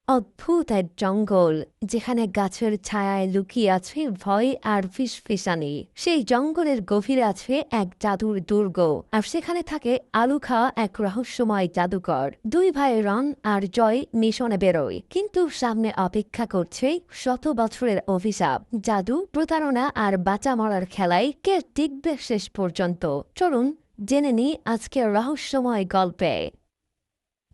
অদ্ভুত এক জঙ্গল, যেখানে গাছের ছায়ায় লুকিয়ে আছে ভয় আর ফিসফিসানি। সেই জঙ্গলের গভীরে আছে এক জাদুর দুর্গ, আর সেখানে থাকে আলু খাওয়া এক রহস্যময় জাদুকর। দুই ভাই রন আর জয় মিশনে বেরোয়, কিন্তু সামনে অপেক্ষা করছে শত বছরের অভিশাপ, জাদু, প্রতারণা আর বাঁচা মরার খেলায় কে টিকবে শেষ পর্যন্ত। চলুন জেনে নিই আজকের রহস্যময় গল্পে।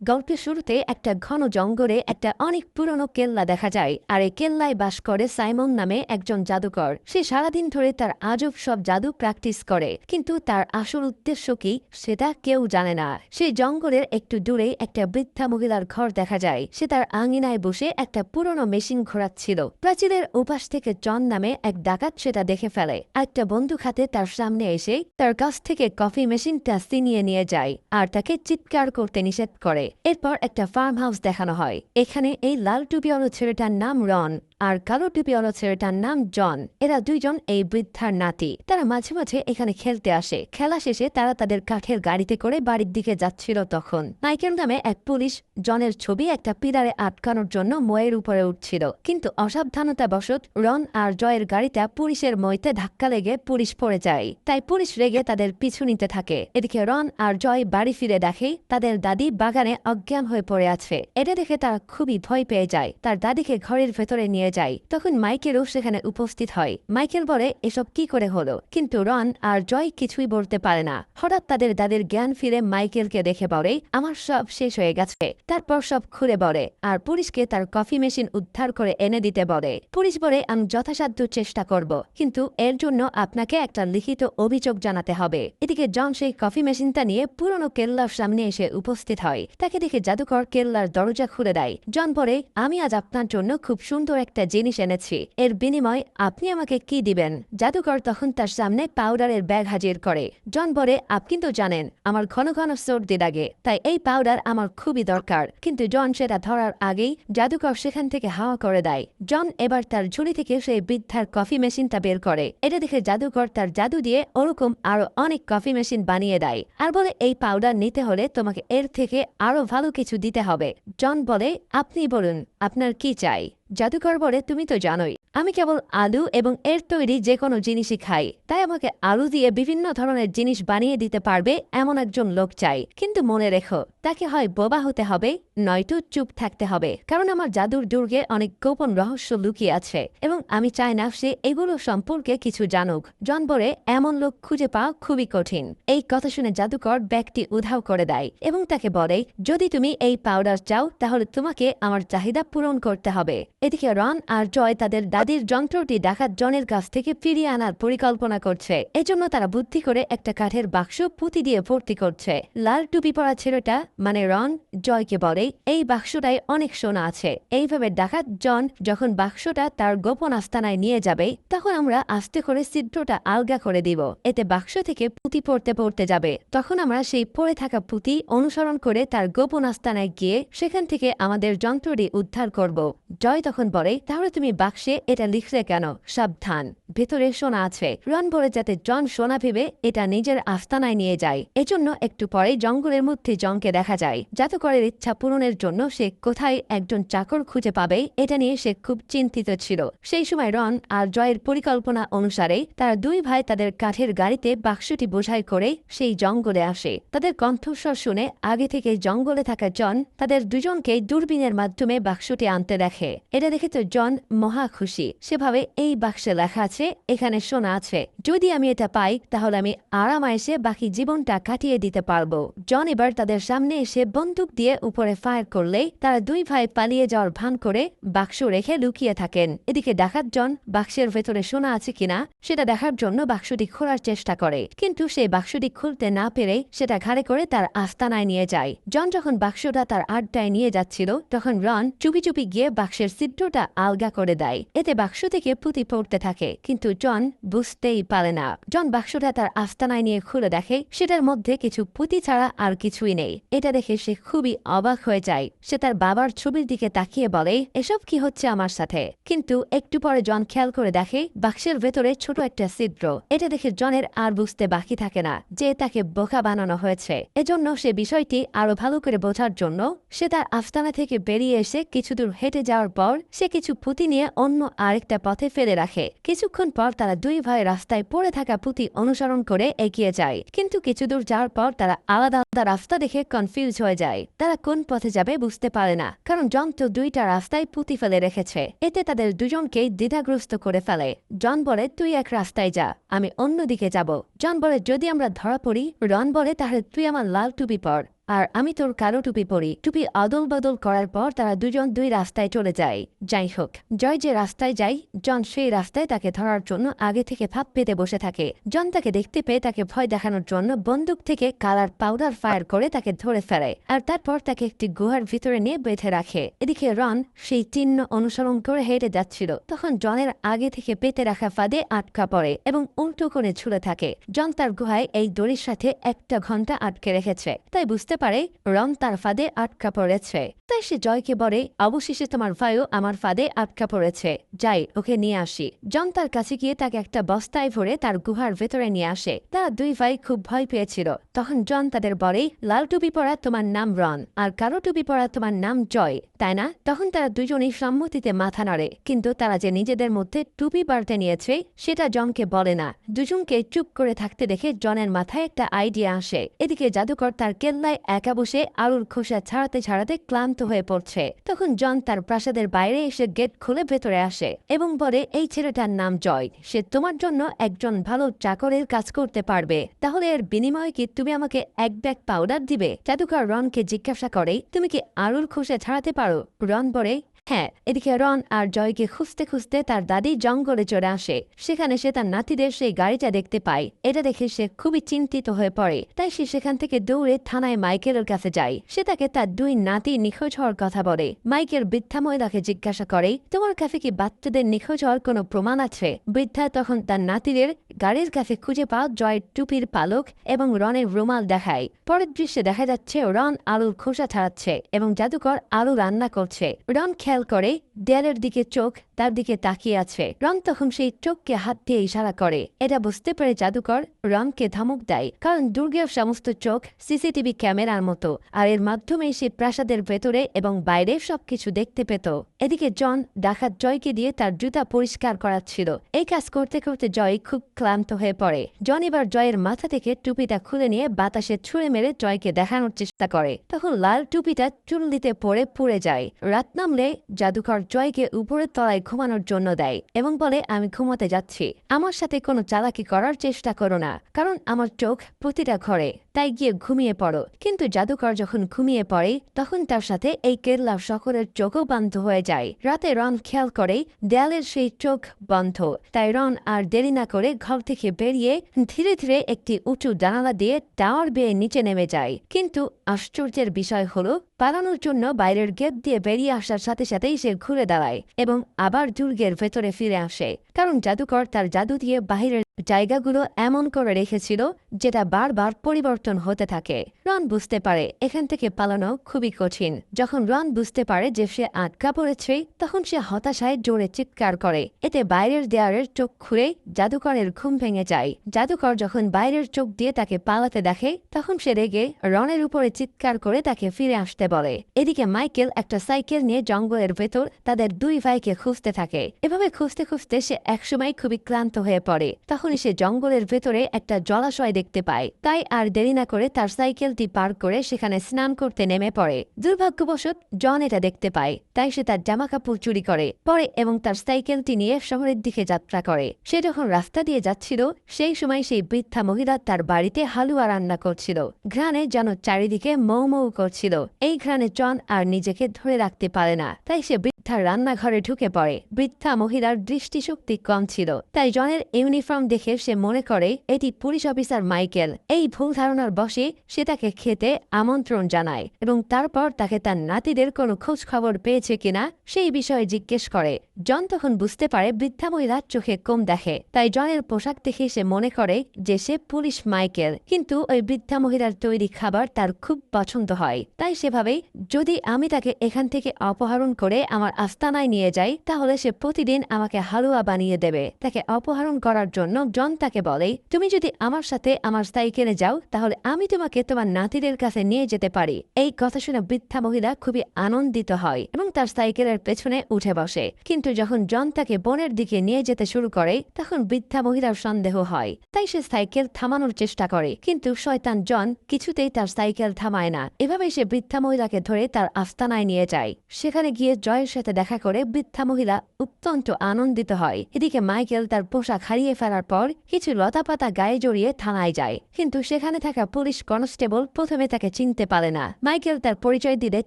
গল্পের শুরুতে একটা ঘন জঙ্গলে একটা অনেক পুরনো কেল্লা দেখা যায়, আর এই কেল্লায় বাস করে সাইমন নামে একজন জাদুকর। সে সারাদিন ধরে তার আজব সব জাদু প্র্যাকটিস করে, কিন্তু তার আসল উদ্দেশ্য কি সেটা কেউ জানে না। সেই জঙ্গলের একটু দূরে একটা বৃদ্ধা মহিলার ঘর দেখা যায়। সে তার আঙিনায় বসে একটা পুরনো মেশিন ঘোরাচ্ছিল। প্রাচীরের উপাস থেকে জন নামে এক ডাকাত সেটা দেখে ফেলে। একটা বন্দুক হাতে তার সামনে এসে তার কাছ থেকে কফি মেশিনটা ছিনিয়ে নিয়ে যায়, আর তাকে চিৎকার করতে নিষেধ করে। এরপর একটা ফার্ম হাউস দেখানো হয়। এখানে এই লাল টুপিওয়ালা ছেলেটার নাম রন, আর কালো টুপিওয়ালা ছেলেটার নাম জন। এরা দুইজন এই বৃদ্ধার নাতি। তারা মাঝে মাঝে এখানে খেলতে আসে। খেলা শেষে তারা তাদের কাঠের গাড়িতে করে বাড়ির দিকে যাচ্ছিল। তখন মাইকেল নামে এক পুলিশ জনের ছবি একটা পিলারে আটকানোর জন্য ময়ের উপরে উঠছিল, কিন্তু অসাবধানতাবশত রন আর জয়ের গাড়িটা পুলিশের মইতে ধাক্কা লেগে পুলিশ পড়ে যায়। তাই পুলিশ রেগে তাদের পিছু নিতে থাকে। এদিকে রন আর জয় বাড়ি ফিরে দেখে তাদের দাদি বাগানে অজ্ঞান হয়ে পড়ে আছে। এটা দেখে তারা খুবই ভয় পেয়ে যায়। তার দাদিকে ঘরের ভেতরে নিয়ে যায়। তখন মাইকেলও সেখানে উপস্থিত হয়। মাইকেল বলে এসব কি করে হলো, কিন্তু রন আর জয় কিছুই বলতে পারে না। হঠাৎ তাদের দাদির জ্ঞান ফিরে মাইকেলকে দেখে বলে, আমার সব শেষ হয়ে গেছে। তারপর সব খুলে বলে, আর পুলিশকে তার কফি মেশিন উদ্ধার করে এনে দিতে বলে। পুলিশ বলে, আমি যথাসাধ্য চেষ্টা করব, কিন্তু এর জন্য আপনাকে একটা লিখিত অভিযোগ জানাতে হবে। এদিকে জন সেই কফি মেশিনটা নিয়ে পুরনো কেল্লার সামনে এসে উপস্থিত হয়। তাকে দেখে জাদুকর কেল্লার দরজা খুলে দেয়। জন বলে, আমি আজ আপনার জন্য খুব সুন্দর একটা জিনিস এনেছি, এর বিনিময় আপনি আমাকে কি দিবেন? জাদুকর তখন তার সামনে পাউডারের ব্যাগ হাজির করে। জন বলে, আপনি তো জানেন আমার ঘন ঘন সর্দি লাগে, তাই এই পাউডার আমার খুবই দরকার। কিন্তু জন সেটা ধরার আগেই জাদুকর সেখান থেকে হাওয়া করে দেয়। জন এবার তার ঝুলি থেকে সেই বৃদ্ধার কফি মেশিনটা বের করে। এটা দেখে জাদুকর তার জাদু দিয়ে ওরকম আরো অনেক কফি মেশিন বানিয়ে দেয়, আর বলে, এই পাউডার নিতে হলে তোমাকে এর থেকে আরো ভালো কিছু দিতে হবে। জন বলে, আপনি বলুন আপনার কি চাই? জাদুকর বলে, তুমি তো জানোই আমি কেবল আলু এবং এর তৈরি যে কোনো জিনিসই খাই, তাই আমাকে আলু দিয়ে বিভিন্ন ধরনের জিনিস বানিয়ে দিতে পারবে এমন একজন লোক চাই। কিন্তু মনে রেখো, তাকে হয় বোবা হতে হবে, নয়তো চুপ থাকতে হবে, কারণ আমার জাদুর দুর্গে অনেক গোপন রহস্য লুকিয়ে আছে এবং আমি চাই না সে এগুলো সম্পর্কে কিছু জানুক। জন বলে, এমন লোক খুঁজে পাওয়া খুবই কঠিন। এই কথা শুনে জাদুকর ব্যাগটি উধাও করে দেয় এবং তাকে বলে, যদি তুমি এই পাউডার চাও তাহলে তোমাকে আমার চাহিদা পূরণ করতে হবে। এদিকে রন আর জয় তাদের দাদির যন্ত্রটি ডাকাত জনের কাছ থেকে ফিরিয়ে আনার পরিকল্পনা করছে। এজন্য তারা বুদ্ধি করে একটা কাঠের বাক্স পুঁতি দিয়ে ভর্তি করছে। লাল টুপি পরা ছেলেটা মানে রন জয়কে বলে, এই বাক্সটায় অনেক সোনা আছে। এইভাবে ডাকাত জন যখন বাক্সটা তার গোপন আস্তানায় নিয়ে যাবে, তখন আমরা আস্তে করে ছিদ্রটা আলগা করে দিব। এতে বাক্স থেকে পুঁতি পড়তে পড়তে যাবে। তখন আমরা সেই পড়ে থাকা পুঁতি অনুসরণ করে তার গোপন আস্তানায় গিয়ে সেখান থেকে আমাদের যন্ত্রটি উদ্ধার করব। জয় তখন বলে, তাহলে তুমি বাক্সে এটা লিখলে কেন? সাবধান, ভেতরে সোনা আছে। রন বলে, যাতে জন সোনা ভেবে এটা নিজের আস্তানায় নিয়ে যায়। এজন্য একটু পরে জঙ্গলের মধ্যে জনকে দেখা যায়। জাদুকরের ইচ্ছা পূরণের জন্য সে কোথায় একজন চাকর খুঁজে পাবে এটা নিয়ে সে খুব চিন্তিত ছিল। সেই সময় রন আর জয়ের পরিকল্পনা অনুসারে তারা দুই ভাই তাদের কাঠের গাড়িতে বাক্সটি বোঝাই করে সেই জঙ্গলে আসে। তাদের কণ্ঠস্বর শুনে আগে থেকে জঙ্গলে থাকা জন তাদের দুজনকে দূরবীনের মাধ্যমে বাক্সটি আনতে দেখে। এটা দেখে তো জন মহা খুশি। সেভাবে এই বাক্সে লেখা আছে, এখানে সোনা আছে, যদি আমি এটা পাই তাহলে আমি আরামায়েসে বাকি জীবনটা কাটিয়ে দিতে পারবো। জন এবার তাদের সামনে এসে বন্দুক দিয়ে উপরে ফায়ার করলে তারা দুই ভাই পালিয়ে যাওয়ার ভান করে বাক্স রেখে লুকিয়ে থাকেন। এদিকে ডাকাত জন বাক্সের ভেতরে সোনা আছে কিনা সেটা দেখার জন্য বাক্সটি খোলার চেষ্টা করে, কিন্তু সেই বাক্সটি খুলতে না পেরে সেটা ঘাড়ে করে তার আস্তানায় নিয়ে যায়। জন যখন বাক্সটা তার আড্ডায় নিয়ে যাচ্ছিল, তখন রন চুপি চুপি গিয়ে বাক্সের ছিদ্রটা আলগা করে দেয়। এতে বাক্স থেকে পুঁতি পড়তে থাকে, কিন্তু জন বুঝতেই পারে না। জন বাক্সটা তার আস্তানায় নিয়ে খুলে দেখে সেটার মধ্যে কিছু পুঁতি ছাড়া আর কিছুই নেই। এটা দেখে সে খুবই অবাক হয়ে যায়। সে তার বাবার ছবির দিকে তাকিয়ে বলে, এসব কি হচ্ছে আমার সাথে? কিন্তু একটু পরে জন খেয়াল করে দেখে বাক্সের ভেতরে ছোট একটা ছিদ্র। এটা দেখে জনের আর বুঝতে বাকি থাকে না যে তাকে বোকা বানানো হয়েছে। এজন্য সে বিষয়টি আরো ভালো করে বোঝার জন্য সে তার আস্তানা থেকে বেরিয়ে এসে কিছু দূর হেঁটে যাওয়ার পর সে কিছু পুঁতি নিয়ে অন্য আরেকটা পথে ফেলে রাখে। কিছুক্ষণ পর তারা দুই ভাই রাস্তায় পড়ে থাকা পুঁতি অনুসরণ করে এগিয়ে যায়, কিন্তু কিছু দূর যাওয়ার পর তারা আলাদা আলাদা রাস্তা দেখে কনফিউজ হয়ে যায়। তারা কোন পথে যাবে বুঝতে পারে না, কারণ জন তো দুইটা রাস্তায় পুঁতি ফেলে রেখেছে। এতে তাদের দুজনকেই দ্বিধাগ্রস্ত করে ফেলে। জন বলে, তুই এক রাস্তায় যা, আমি অন্যদিকে যাব। জন বলে, যদি আমরা ধরা পড়ি? রন বলে, তাহলে তুই আমার লাল টুপি পর আর আমি তোর কালো টুপি পরি। টুপি অদল বদল করার পর তারা দুজন দুই রাস্তায় চলে যায়। যাই হোক, জয় যে রাস্তায় যায়, জন সেই রাস্তায় তাকে ধরার জন্য আগে থেকে ফাঁদ পেতে বসে থাকে। জন তাকে দেখতে পেয়ে তাকে ভয় দেখানোর জন্য বন্দুক থেকে কালার পাউডার ফায়ার করে তাকে ধরে ফেলে, আর তারপর তাকে একটি গুহার ভিতরে নিয়ে বেঁধে রাখে। এদিকে রন সেই চিহ্ন অনুসরণ করে হেঁটে যাচ্ছিল, তখন জনের আগে থেকে পেতে রাখা ফাঁদে আটকা পড়ে এবং উল্টো করে ঝুলে থাকে। জন তার গুহায় এই দড়ির সাথে 1 ঘন্টা আটকে রেখেছে, তাই বুঝতে পারে রন তার ফাঁদে আটকা পড়েছে। তাই সে জয়কে বলে, অবশেষে তোমার ভাইও আমার ফাঁদে আটকা পড়েছে, যাই ওকে নিয়ে আসি। জন তার কাছে গিয়ে তাকে একটা বস্তায় ভরে তার গুহার ভেতরে নিয়ে আসে। তারা দুই ভাই খুব ভয় পেয়েছিল। তখন জন তাদের বলে, লাল টুপি পরা তোমার নাম রন আর কালো টুপি পরা তোমার নাম জয়, তাই না? তখন তারা দুজনেই সম্মতিতে মাথা নাড়ে, কিন্তু তারা যে নিজেদের মধ্যে টুপি পাল্টে নিয়েছে সেটা জনকে বলে না। দুজনকে চুপ করে থাকতে দেখে জনের মাথায় একটা আইডিয়া আসে। এদিকে জাদুকর তার কেল্লায় একা বসে আলুর খোসা ছাড়াতে ছাড়াতে ক্লান্ত হয়ে পড়ছে। তখন জন তার প্রাসাদের বাইরে এসে গেট খুলে ভেতরে আসে এবং বলে, এই ছেলেটার নাম জয়, সে তোমার জন্য একজন ভালো চাকরের কাজ করতে পারবে। তাহলে এর বিনিময়ে কি তুমি আমাকে 1 ব্যাগ পাউডার দিবে? জাদুকর রনকে জিজ্ঞাসা করে, তুমি কি আলুর খোসা ছাড়াতে পারো? রন বলে, হ্যাঁ। এদিকে রন আর জয়কে খুঁজতে খুঁজতে তার দাদি জঙ্গলে চলে আসে। সেখানে সে তার নাতিদের সেই গাড়িটা দেখতে পায়। এটা দেখে সে খুবই চিন্তিত হয়ে পড়ে, তাই সে সেখান থেকে দৌড়ে থানায় মাইকেলের কাছে যায়। সে তাকে তার 2 নাতি নিখোঁজ হওয়ার কথা বলে। মাইকেল বৃদ্ধা মহিলাকে জিজ্ঞাসা করে, তোমার কাছে কি বাচ্চাদের নিখোঁজ হওয়ার কোনো প্রমাণ আছে? বৃদ্ধা তখন তার নাতিদের গাড়ির কাছে খুঁজে পাওয়া জয়ের টুপির পালক এবং রনের রুমাল দেখায়। পরের দৃশ্যে দেখা যাচ্ছে রন আলুর খোসা ছাড়াচ্ছে এবং জাদুকর আলু রান্না করছে। রন খেয়াল করে দেয়ালের দিকে চোখ তার দিকে তাকিয়ে আছে। রন তখন সেই চোখকে হাত দিয়ে ইশারা করে। এটা বুঝতে পেরে জাদুকর রনকে ধমক দেয়, কারণ দুর্গের সমস্ত চোখ সিসিটিভি ক্যামেরার মতো, আর এর মাধ্যমে সে প্রাসাদের ভেতরে এবং বাইরে সবকিছু দেখতে পেত। এদিকে জন ডাকাত জয়কে দিয়ে তার জুতা পরিষ্কার করাচ্ছিল। এই কাজ করতে করতে জয় খুব ক্লান্ত হয়ে পড়ে। জন এবার জয়ের মাথা থেকে টুপিটা খুলে নিয়ে বাতাসে ছুঁড়ে মেরে জয়কে দেখানোর চেষ্টা করে। তখন লাল টুপিটা চুল্লিতে পড়ে পুড়ে যায়। রাত নামলে জাদুকর জয়কে উপরের তলায় ঘুমানোর জন্য দেয় এবং বলে, আমি ঘুমাতে যাচ্ছি, আমার সাথে কোনো চালাকি করার চেষ্টা করো না, কারণ আমার চোখ প্রতিটা ঘরে, তাই গিয়ে ঘুমিয়ে পড়ো। কিন্তু জাদুকর যখন ঘুমিয়ে পড়ে তখন তার সাথে এই কেল্লার সকলের চোখও বন্ধ হয়ে যায়। রাতে রন খেয়াল করে দেয়ালের সেই চোখ বন্ধ, তাই রন আর দেরি না করে ঘর থেকে বেরিয়ে ধীরে ধীরে একটি উঁচু জানালা দিয়ে টাওয়ার বেয়ে নিচে নেমে যায়। কিন্তু আশ্চর্যের বিষয় হলো, পালানোর জন্য বাইরের গেট দিয়ে বেরিয়ে আসার সাথে সাথেই সে ঘুরে দাঁড়ায় এবং আবার দুর্গের ভেতরে ফিরে আসে, কারণ জাদুকর তার জাদু দিয়ে বাহিরের জায়গাগুলো এমন করে রেখেছিল যেটা বারবার পরিবর্তন হতে থাকে। রন বুঝতে পারে এখান থেকে পালানো খুবই কঠিন। যখন রন বুঝতে পারে যে সে আটকা পড়েছে, তখন সে হতাশায় জোরে চিৎকার করে। এতে বাইরের দেয়ালের চোখ খুলে জাদুকরের ঘুম ভেঙে যায়। জাদুকর যখন বাইরের চোখ দিয়ে তাকে পালাতে দেখে, তখন সে রেগে রনের উপরে চিৎকার করে তাকে ফিরে আসতে বলে। এদিকে মাইকেল একটা সাইকেল নিয়ে জঙ্গলের ভেতর তাদের 2 ভাইকে খুঁজতে থাকে। এভাবে খুঁজতে খুঁজতে সে একসময় খুবই ক্লান্ত হয়ে পড়ে। তখন সে জঙ্গলের ভেতরে একটা জলাশয় দেখতে পায়, তাই আর দেরি না করে তার সাইকেলটি পার করে সেখানে স্নান করতে নেমে পড়ে। দুর্ভাগ্যবশত জন এটা দেখতে পায়, তাই সে তার জামাকাপড় চুরি করে পরে এবং তার সাইকেলটি নিয়ে শহরের দিকে যাত্রা করে। সে যখন রাস্তা দিয়ে যাচ্ছিল, সেই সময় সেই বৃদ্ধা মহিলা তার বাড়িতে হালুয়া রান্না করছিল। ঘ্রাণে যেন চারিদিকে মৌ মৌ করছিল। এই ঘ্রাণে জন আর নিজেকে ধরে রাখতে পারে না, তাই সে তার রান্নাঘরে ঢুকে পড়ে। বৃদ্ধা মহিলার দৃষ্টিশক্তি কম ছিল, তাই জনের ইউনিফর্ম দেখে সে মনে করে এটি পুলিশ অফিসার মাইকেল। এই ভুল ধারণার বশে সে তাকে খেতে আমন্ত্রণ জানায় এবং তারপর তাকে তার নাতিদের কোনো খোঁজ খবর পেয়েছে কিনা সেই বিষয়ে জিজ্ঞেস করে। জন তখন বুঝতে পারে বৃদ্ধা মহিলা চোখে কম দেখে, তাই জনের পোশাক দেখে সে মনে করে যে সে পুলিশ মাইকেল। কিন্তু ওই বৃদ্ধা মহিলার তৈরি খাবার তার খুব পছন্দ হয়, তাই সেভাবেই যদি আমি তাকে এখান থেকে অপহরণ করে আমার আস্তানায় নিয়ে যাই তাহলে সে প্রতিদিন আমাকে হালুয়া বানিয়ে দেবে। তাকে অপহরণ করার জন্য জন তাকে বলে, তুমি যদি আমার সাথে আমার সাইকেলে যাও তাহলে আমি তোমাকে তোমার নাতিদের কাছে নিয়ে যেতে পারি। এই কথা শুনে বৃদ্ধা মহিলা খুবই আনন্দিত হয় এবং তার সাইকেলের পেছনে উঠে বসে। কিন্তু যখন জন তাকে বনের দিকে নিয়ে যেতে শুরু করে তখন বৃদ্ধা মহিলার সন্দেহ হয়, তাই সে সাইকেল থামানোর চেষ্টা করে, কিন্তু শয়তান জন কিছুতেই তার সাইকেল থামায় না। এভাবে সে বৃদ্ধা মহিলাকে ধরে তার আস্তানায় নিয়ে যায়। সেখানে গিয়ে জয়ের সাথে দেখা করে বৃদ্ধা মহিলা অত্যন্ত আনন্দিত হয়। এদিকে মাইকেল তার পোশাক হারিয়ে ফেলার পর কিছু লতাপাতা গায়ে জড়িয়ে থানায় যায়, কিন্তু সেখানে থাকা পুলিশ কনস্টেবল প্রথমে তাকে চিনতে পারে না। মাইকেল তার পরিচয় দিলে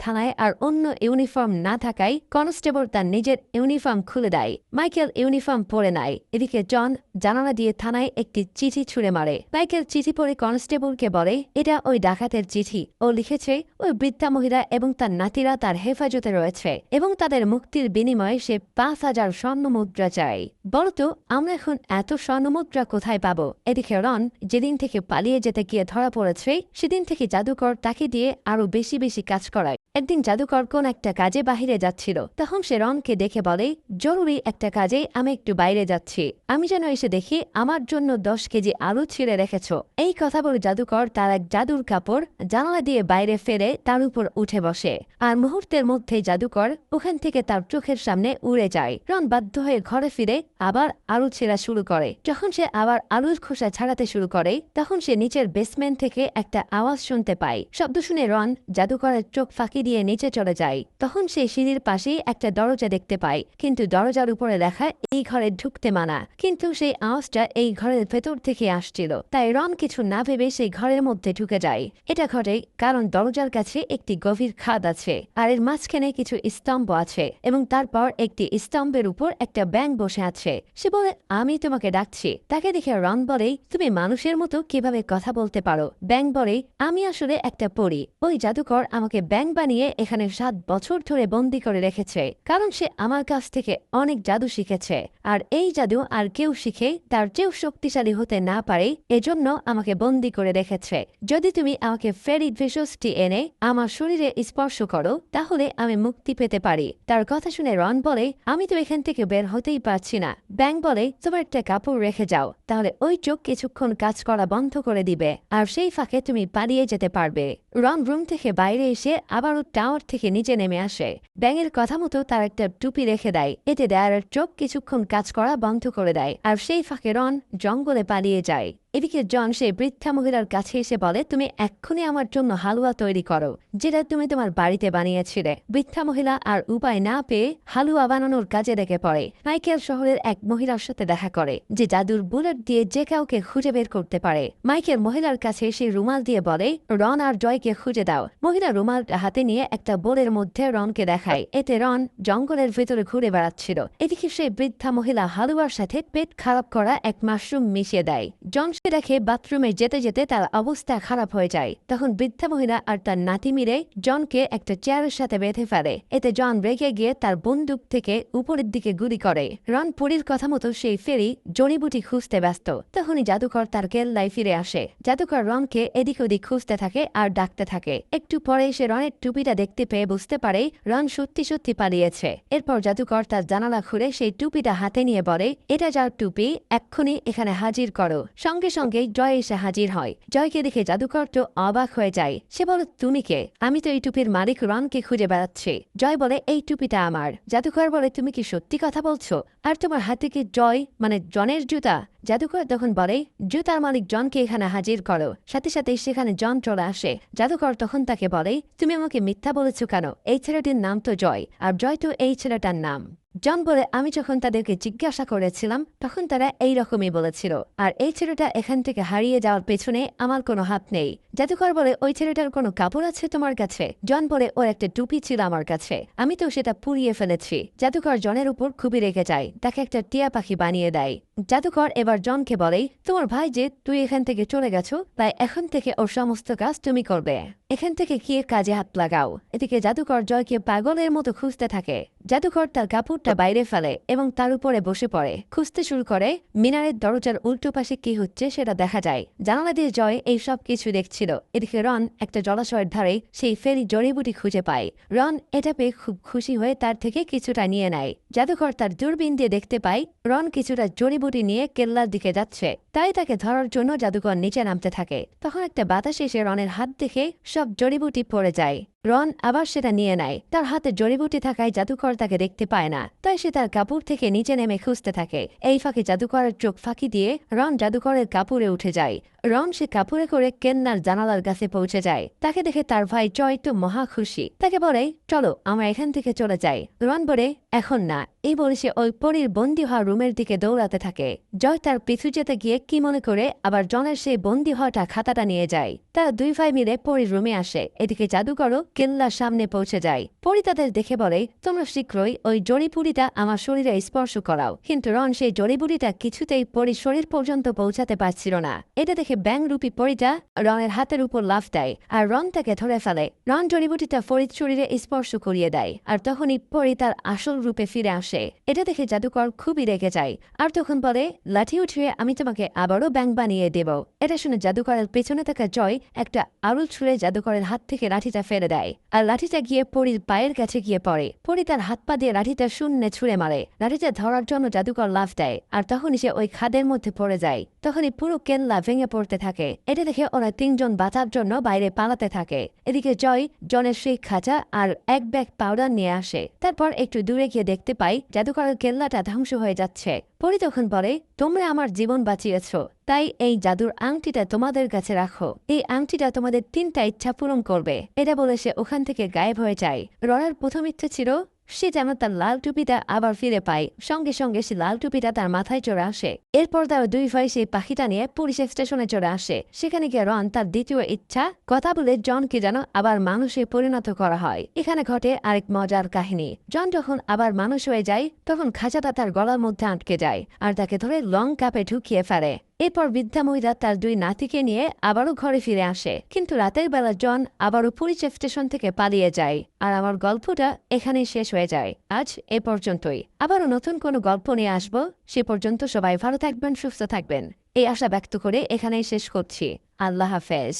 থানায় আর অন্য ইউনিফর্ম না থাকায় কনস্টেবল তার নিজের ইউনিফর্ম খুলে দেয়। মাইকেল ইউনিফর্ম পরে নেয়। এদিকে জন জানালা দিয়ে থানায় একটি চিঠি ছুঁড়ে মারে। মাইকেল চিঠি পড়ে কনস্টেবলকে বলে এটা ওই ডাকাতের চিঠি। ও লিখেছে ওই বৃদ্ধা মহিলা এবং তার নাতিরা তার হেফাজতে রয়েছে এবং তাদের মুক্তির বিনিময়ে সে ৫,০০০ স্বর্ণমুদ্রা চায়। বলতো আমরা এখন এত স্বর্ণমুদ্রা কোথায় পাবো? এদিকে রন যেদিন থেকে পালিয়ে যেতে গিয়ে ধরা পড়েছে সেদিন থেকে জাদুকর তাকে দিয়ে আরো বেশি বেশি কাজ করায়। একদিন জাদুকর কোন একটা কাজে বাহিরে যাচ্ছিল, তখন সে রনকে দেখে বলে জরুরি একটা কাজে আমি একটু বাইরে যাচ্ছি, আমি যেন এসে দেখি আমার জন্য ১০ কেজি আলু ছিঁড়ে রেখেছ। এই কথা বলে জাদুকর তার এক জাদুর কাপড় জানালা দিয়ে বাইরে ফেলে তার উপর উঠে বসে, আর মুহূর্তের মধ্যে জাদুকর ওখান থেকে তার চোখের সামনে উড়ে যায়। রন বাধ্য হয়ে ঘরে ফিরে আবার আলু ছেঁড়া শুরু করে। যখন সে আবার আলুর খোসা ছাড়াতে শুরু করে তখন সে নিচের বেসমেন্ট থেকে একটা আওয়াজ শুনতে পায়। শব্দ শুনে রন জাদুকরের চোখ ফাঁকি দিয়ে নিচে চলে যায়। তখন সে সিঁড়ির পাশেই একটা দরজা দেখতে পায়, কিন্তু দরজার উপরে লেখা এই ঘরে ঢুকতে মানা। কিন্তু সেই আওয়াজটা এই ঘরের ভেতর থেকে আসছিল, তাই রন কিছু না ভেবে সেই ঘরের মধ্যে ঢুকে যায়। এটা ঘটে কারণ দরজার কাছে একটি গভীর খাদ আছে আর এর মাঝখানে কিছু স্তম্ভ আছে এবং তারপর একটি স্তম্ভের উপর একটা ব্যাঙ বসে আছে। সে বলে আমি তোমাকে ডাকছি। তাকে দেখে রন বলে তুমি মানুষের মতো কিভাবে কথা বলতে পারো? ব্যাঙ বলে আমি আসলে একটা পরী। ওই জাদুকর আমাকে ব্যাঙ বানিয়ে এখানে ৭ বছর ধরে বন্দি করে রেখেছে, কারণ সে আমার কাছ থেকে অনেক জাদু শিখেছে আর এই জাদু আর কেউ শিখে তার চেয়েও শক্তিশালী হতে না পারে, এজন্য আমাকে বন্দি করে রেখেছে। যদি তুমি আমাকে ফেরি ভেষজটি এনে আমার শরীরে স্পর্শ করো তাহলে আমি মুক্তি পেতে পারি। তার কথা শুনে রন বলে আমি তো এখান থেকে বের হতেই পারছি না। ব্যাঙ বলে তোমার একটা কাপড় রেখে যাও, তাহলে ওই চোখ কিছুক্ষণ কাজ করা বন্ধ করে দিবে আর সেই ফাঁকে তুমি পালিয়ে যেতে পারবে। রন রুম থেকে বাইরে এসে আবারও টাওয়ার থেকে নিচে নেমে আসে। ব্যাঙের কথা মতো তার একটা টুপি রেখে দেয়, এতে দেয়ারের চোখ কিছুক্ষণ কাজ করা বন্ধ করে দেয় আর সেই ফাঁকে রন জঙ্গলে পালিয়ে যায়। এদিকে জন সেই বৃদ্ধা মহিলার কাছে এসে বলে তুমি এক্ষুনি আমার জন্য হালুয়া তৈরি করো, যেটা তুমি তোমার বাড়িতে বানিয়েছিলে। বৃদ্ধা মহিলা আর উপায় না পেয়ে হালুয়া বানানোর কাজে লেগে পড়ে। মাইকেল শহরের এক মহিলার সাথে দেখা করে যে জাদুর বুলেট দিয়ে যে কাউকে খুঁজে বের করতে পারে। মাইকেল মহিলার কাছে সেই রুমাল দিয়ে বলে রন আর জয়কে খুঁজে দাও। মহিলা রুমালটা হাতে নিয়ে একটা বোলের মধ্যে রনকে দেখায়, এতে রন জঙ্গলের ভেতরে ঘুরে বেড়াচ্ছিল। এদিকে সেই বৃদ্ধা মহিলা হালুয়ার সাথে পেট খারাপ করা এক মাশরুম মিশিয়ে দেয়। জন দেখে বাথরুমে যেতে যেতে তার অবস্থা খারাপ হয়ে যায়। তখন বৃদ্ধা মহিলা আর তার নাতি মিলে জনকে একটা চেয়ারের সাথে বেঁধে ফেলে, এতে জন রেগে গিয়ে তার বন্দুক থেকে উপরের দিকে গুলি করে। রন পুরীর কথা মতো সেই ফেরি জড়িবুটি খুঁজতে ব্যস্ত। তখনই জাদুকর তার কেল্লায় ফিরে আসে। জাদুকর রনকে এদিক ওদিক খুঁজতে থাকে আর ডাকতে থাকে। একটু পরে সে রনের টুপিটা দেখতে পেয়ে বুঝতে পারে রন সত্যি সত্যি পালিয়েছে। এরপর জাদুকর তার জানালা খুলে সেই টুপিটা হাতে নিয়ে বলে এটা যার টুপি এক্ষুনি এখানে হাজির করো। সঙ্গে সঙ্গে জয় এসে হাজির হয়। জয়কে দেখে জাদুকর তো অবাক হয়ে যায়। সে বলে তুমি কে? আমি তো এই টুপির মালিক রনকে খুঁজে বেড়াচ্ছি। জয় বলে এই টুপিটা আমার। জাদুকর বলে তুমি কি সত্যি কথা বলছো? আর তোমার হাতে কি জয় মানে জনের জুতা? জাদুকর তখন বলে জুতার মালিক জনকে এখানে হাজির করো। সাথে সাথে সেখানে জন চলে আসে। জাদুকর তখন তাকে বলে তুমি আমাকে মিথ্যা বলেছ কেন? এই ছেলেটির নাম তো জয় আর জয় তো এই ছেলেটার নাম। জন বলে, আমি যখন তাদেরকে জিজ্ঞাসা করেছিলাম তখন তারা এই রকমই বলেছিল, আর এই ছেলেটা এখান থেকে হারিয়ে যাওয়ার পেছনে আমার কোনো হাত নেই। জাদুকর বলে, ওই ছেলেটার কোনো কাপড় আছে তোমার কাছে? জন বলে, ওর একটা টুপি ছিল আমার কাছে, আমি তো সেটা পুড়িয়ে ফেলেছি। জাদুকর জনের উপর খুবই রেগে যায়, তাকে একটা টিয়া পাখি বানিয়ে দেয়। জাদুকর এবার জনকে বলে, তোমার ভাই যে তুই এখান থেকে চলে গেছো, তাই এখন থেকে ওর সমস্ত কাজ তুমি করবে, এখান থেকে গিয়ে কাজে হাত লাগাও। এদিকে জাদুকর জয়কে পাগলের মতো খুঁজতে থাকে। জাদুকর তার কাপড়টা বাইরে ফেলে এবং তার উপরে বসে পড়ে, খুঁজতে শুরু করে। মিনারের দরজার উল্টো পাশে কি হচ্ছে সেটা দেখা যায়। জানালা দিয়ে জয় এই সব কিছু দেখছিল। এদিকে রন একটা জলাশয়ের ধারে সেই ফেরি জড়িবুটি খুঁজে পায়। রন এটা পেয়ে খুব খুশি হয়ে তার থেকে কিছুটা নিয়ে নেয়। জাদুকর তার দূরবীন দিয়ে দেখতে পায় রন কিছুটা জড়িবুটি নিয়ে কেল্লার দিকে যাচ্ছে, তাই তাকে ধরার জন্য জাদুকর নিচে নামতে থাকে। তখন একটা বাতাস এসে রনের হাত দেখে সব জড়িবুটি পড়ে যায়। রন আবার সেটা নিয়ে নেয়। তার হাতে জড়িবুটি থাকায় জাদুকর তাকে দেখতে পায় না, তাই সে তার কাপড় থেকে নিচে নেমে খুঁজতে থাকে। এই ফাঁকে জাদুকরের চোখ ফাঁকি দিয়ে রন জাদুকরের কাপড়ে উঠে যায়। রন সে কাপড়ে করে কেন্নার জানালার কাছে পৌঁছে যায়। তাকে দেখে তার ভাই জয় তো মহা খুশি, তাকে বলে, চলো আমরা এখান থেকে চলে যাই। রন বলে, এখন না। এই বলে সে ওই পরীর বন্দী হওয়া রুমের দিকে দৌড়াতে থাকে। জয় তার পিছু যেতে গিয়ে কি মনে করে আবার জনের সেই বন্দী হওয়াটা খাতাটা নিয়ে যায়। তারা দুই ভাই মিলে পরীর রুমে আসে। এদিকে জাদুকরও কেল্লার সামনে পৌঁছে যায়। পরী তাদের দেখে বলে, তোমরা শীঘ্রই ওই জড়িপুরিটা আমার শরীরে স্পর্শ করাও। কিন্তু রন সেই জড়িবুটিটা কিছুতেই পরীর শরীর পর্যন্ত পৌঁছাতে পারছিল না। এটা দেখে ব্যাংরূপী পরীটা রনের হাতের উপর লাফ দেয় আর রন তাকে ধরে ফেলে। রন জড়িবুটিটা পরীর শরীরে স্পর্শ করিয়ে দেয়, আর তখনই পরী তার আসল রূপে ফিরে আসে। এটা দেখে জাদুকর খুবই রেগে যায়, আর তখন বলে, লাঠি উঠিয়ে আমি তোমাকে আবারও ব্যাং বানিয়ে দেব। এটা শুনে জাদুকরের পেছনে থাকা জয় একটা আড়ুল ছুঁড়ে জাদুকরের হাত থেকে লাঠিটা ফেলে দেয়, আর লাঠিটা গিয়ে পরীর পায়ের কাছে গিয়ে পড়ে। পরী তার হাত পা দিয়ে লাঠিটা শূন্যে ছুঁড়ে মারে। লাঠিটা ধরার জন্য জাদুকর লাফ দেয়, আর তখনই সে ওই খাদের মধ্যে পড়ে যায়। তখনই পুরো কেল্লা ভেঙে পড়তে থাকে। এটা দেখে ওরা তিনজন বাঁচার জন্য বাইরে পালাতে থাকে। এদিকে জয় জনের সেই খাঁচা আর এক ব্যাগ পাউডার নিয়ে আসে। তারপর একটু দূরে গিয়ে দেখতে পাই জাদুকরের কেল্লাটা ধ্বংস হয়ে যাচ্ছে। পরী তখন বলে, তোমরা আমার জীবন বাঁচিয়েছ, তাই এই জাদুর আংটিটা তোমাদের কাছে রাখো। এই আংটিটা তোমাদের 3টা ইচ্ছা পূরণ করবে। এটা বলে সে ওখান থেকে গায়েব হয়ে যায়। রনের প্রথম ইচ্ছে ছিল সে যেন তার লাল টুপিটা আবার ফিরে পায়। সঙ্গে সঙ্গে সে লাল টুপিটা তার মাথায় চড়ে আসে। এরপর তার দুই ভাই সেই পাখিটা নিয়ে পুলিশ স্টেশনে চলে আসে। সেখানে গিয়ে রন তার দ্বিতীয় ইচ্ছা কথা বলে জনকে যেন আবার মানুষে পরিণত করা হয়। এখানে ঘটে আরেক মজার কাহিনী। জন যখন আবার মানুষ হয়ে যায় তখন খাঁচাটা তার গলার মধ্যে আটকে যায়, আর তাকে ধরে লং কাপে ঢুকিয়ে ফেলে। এরপর বৃদ্ধা মহিলা তার দুই নাতিকে নিয়ে আবারও ঘরে ফিরে আসে। কিন্তু রাতের বেলা জন আবারও পুলিশ স্টেশন থেকে পালিয়ে যায়। আর আমার গল্পটা এখানেই শেষ হয়ে যায়। আজ এ পর্যন্তই। আবারও নতুন কোনো গল্প নিয়ে আসবো। সে পর্যন্ত সবাই ভালো থাকবেন, সুস্থ থাকবেন, এই আশা ব্যক্ত করে এখানেই শেষ করছি। আল্লাহ হাফেজ।